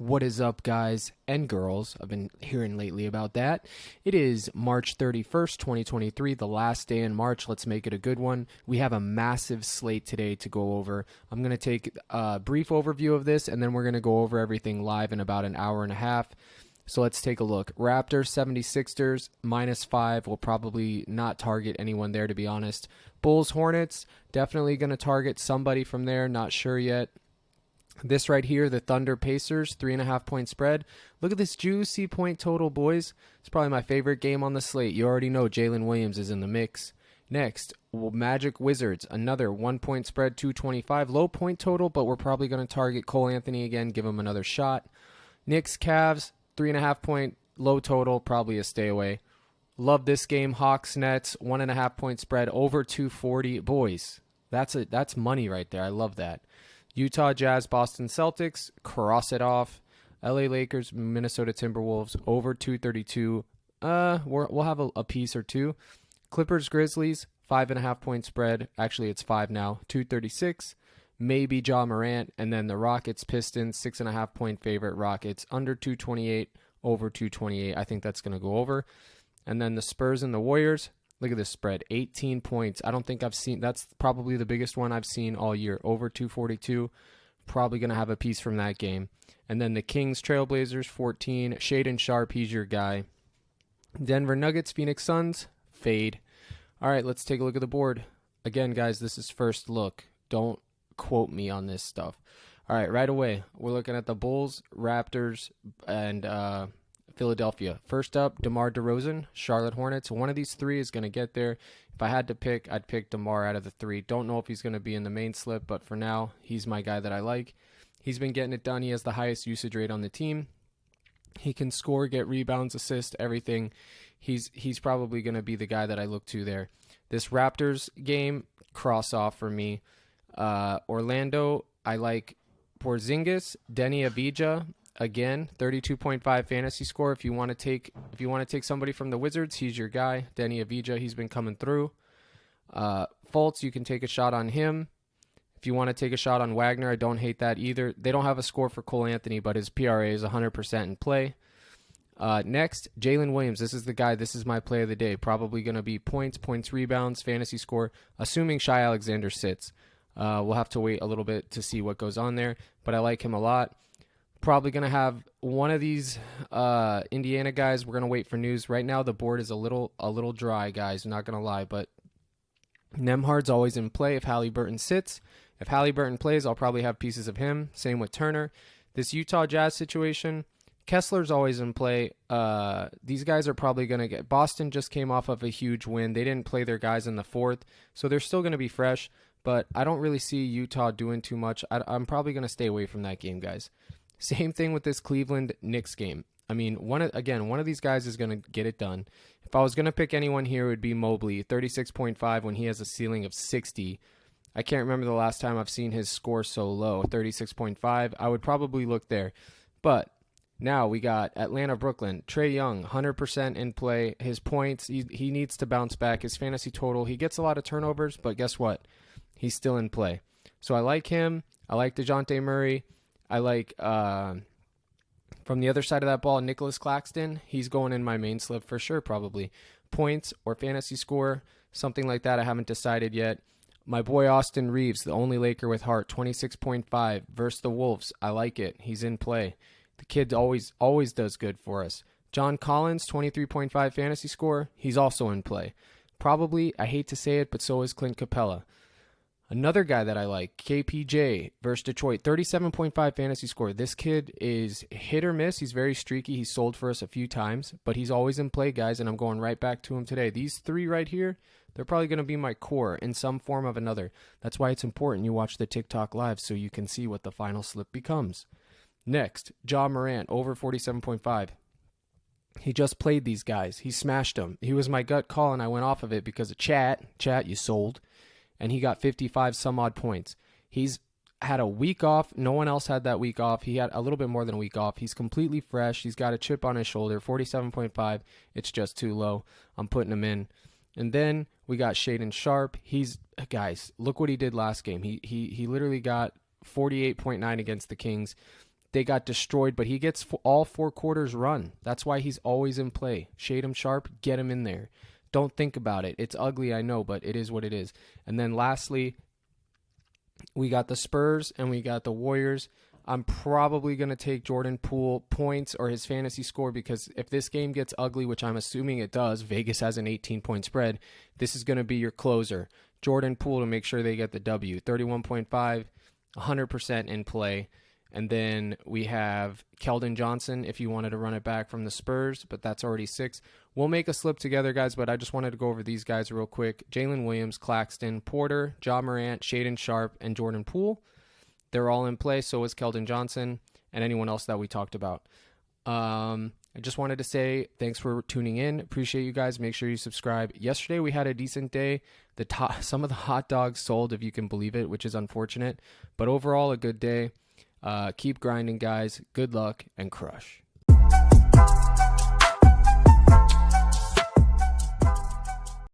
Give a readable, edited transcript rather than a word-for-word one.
What is up, guys and girls? I've been hearing lately about that. It is March 31st, 2023, the last day in March. Let's make it a good one. We have a massive slate today to go over. I'm going to take a brief overview of this, and then we're going to go over everything live in about an hour and a half. So let's take a look. Raptors, 76ers, -5. We'll probably not target anyone there, to be honest. Bulls, Hornets, definitely going to target somebody from there. Not sure yet. This right here, the Thunder Pacers, 3.5 point spread. Look at this juicy point total, boys. It's probably my favorite game on the slate. You already know Jalen Williams is in the mix. Next, Magic Wizards, another 1 point spread, 225. Low point total, but we're probably going to target Cole Anthony again, give him another shot. Knicks, Cavs, 3.5 point, low total, probably a stay away. Love this game. Hawks, Nets, 1.5 point spread, over 240. Boys, that's money right there. I love that. Utah Jazz, Boston Celtics, cross it off. LA Lakers, Minnesota Timberwolves, over 232. We'll have a piece or two. Clippers, Grizzlies, 5.5 point spread. Actually, it's 5 now. 236. Maybe Ja Morant. And then the Rockets, Pistons, 6.5 point favorite. Rockets, under 228, over 228. I think that's going to go over. And then the Spurs and the Warriors. Look at this spread, 18 points. I don't think I've seen, that's probably the biggest one I've seen all year, over 242. Probably going to have a piece from that game. And then the Kings, Trailblazers, 14. Shaden Sharp, he's your guy. Denver Nuggets, Phoenix Suns, fade. All right, let's take a look at the board. Again, guys, this is first look. Don't quote me on this stuff. All right away, we're looking at the Bulls, Raptors, and Philadelphia. First up, DeMar DeRozan, Charlotte Hornets. One of these three is going to get there. If I had to pick, I'd pick DeMar out of the three. Don't know if he's going to be in the main slip, but for now, he's my guy that I like. He's been getting it done. He has the highest usage rate on the team. He can score, get rebounds, assist, everything. He's probably going to be the guy that I look to there. This Raptors game, cross off for me. Orlando, I like Porzingis, Denny Avdija. Again, 32.5 fantasy score. If you want to take somebody from the Wizards, he's your guy. Denny Avdija, he's been coming through. Fultz, you can take a shot on him. If you want to take a shot on Wagner, I don't hate that either. They don't have a score for Cole Anthony, but his PRA is 100% in play. Next, Jalen Williams. This is the guy. This is my play of the day. Probably going to be points, rebounds, fantasy score, assuming Shai Alexander sits. We'll have to wait a little bit to see what goes on there, but I like him a lot. Probably going to have one of these Indiana guys. We're going to wait for news. Right now, the board is a little dry, guys. I'm not going to lie, but Nembhard's always in play if Halliburton sits. If Halliburton plays, I'll probably have pieces of him. Same with Turner. This Utah Jazz situation, Kessler's always in play. These guys are probably going to get... Boston just came off of a huge win. They didn't play their guys in the fourth, so they're still going to be fresh, but I don't really see Utah doing too much. I'm probably going to stay away from that game, guys. Same thing with this Cleveland Knicks game. I mean, one of these guys is going to get it done. If I was going to pick anyone here, it would be Mobley, 36.5 when he has a ceiling of 60. I can't remember the last time I've seen his score so low, 36.5. I would probably look there. But now we got Atlanta, Brooklyn. Trae Young, 100% in play. His points, he needs to bounce back. His fantasy total, he gets a lot of turnovers, but guess what? He's still in play. So I like him. I like DeJounte Murray. I like, from the other side of that ball, Nicholas Claxton. He's going in my main slip for sure, probably. Points or fantasy score, something like that. I haven't decided yet. My boy Austin Reeves, the only Laker with heart, 26.5 versus the Wolves. I like it. He's in play. The kid always does good for us. John Collins, 23.5 fantasy score. He's also in play. Probably, I hate to say it, but so is Clint Capella. Another guy that I like, KPJ versus Detroit, 37.5 fantasy score. This kid is hit or miss. He's very streaky. He's sold for us a few times, but he's always in play, guys, and I'm going right back to him today. These three right here, they're probably going to be my core in some form of another. That's why it's important you watch the TikTok live so you can see what the final slip becomes. Next, Ja Morant, over 47.5. He just played these guys. He smashed them. He was my gut call, and I went off of it because of chat. Chat, you sold. And he got 55 some odd points. He's had a week off. No one else had that week off. He had a little bit more than a week off. He's completely fresh. He's got a chip on his shoulder, 47.5. It's just too low. I'm putting him in. And then we got Shaden Sharp. Guys, look what he did last game. He literally got 48.9 against the Kings. they got destroyed, but he gets all 4 quarters run. That's why he's always in play. Shade him sharp, get him in there. Don't think about it. It's ugly, I know, but it is what it is. And then lastly, we got the Spurs and we got the Warriors. I'm probably going to take Jordan Poole points or his fantasy score, because if this game gets ugly, which I'm assuming it does, Vegas has an 18-point spread, this is going to be your closer. Jordan Poole to make sure they get the W. 31.5, 100% in play. And then we have Keldon Johnson if you wanted to run it back from the Spurs, but that's already 6. We'll make a slip together, guys, but I just wanted to go over these guys real quick. Jalen Williams, Claxton, Porter, Ja Morant, Shaedon Sharpe, and Jordan Poole. They're all in play. So is Keldon Johnson and anyone else that we talked about. I just wanted to say thanks for tuning in. Appreciate you guys. Make sure you subscribe. Yesterday we had a decent day. Some of the hot dogs sold, if you can believe it, which is unfortunate. But overall, a good day. Keep grinding, guys. Good luck and crush.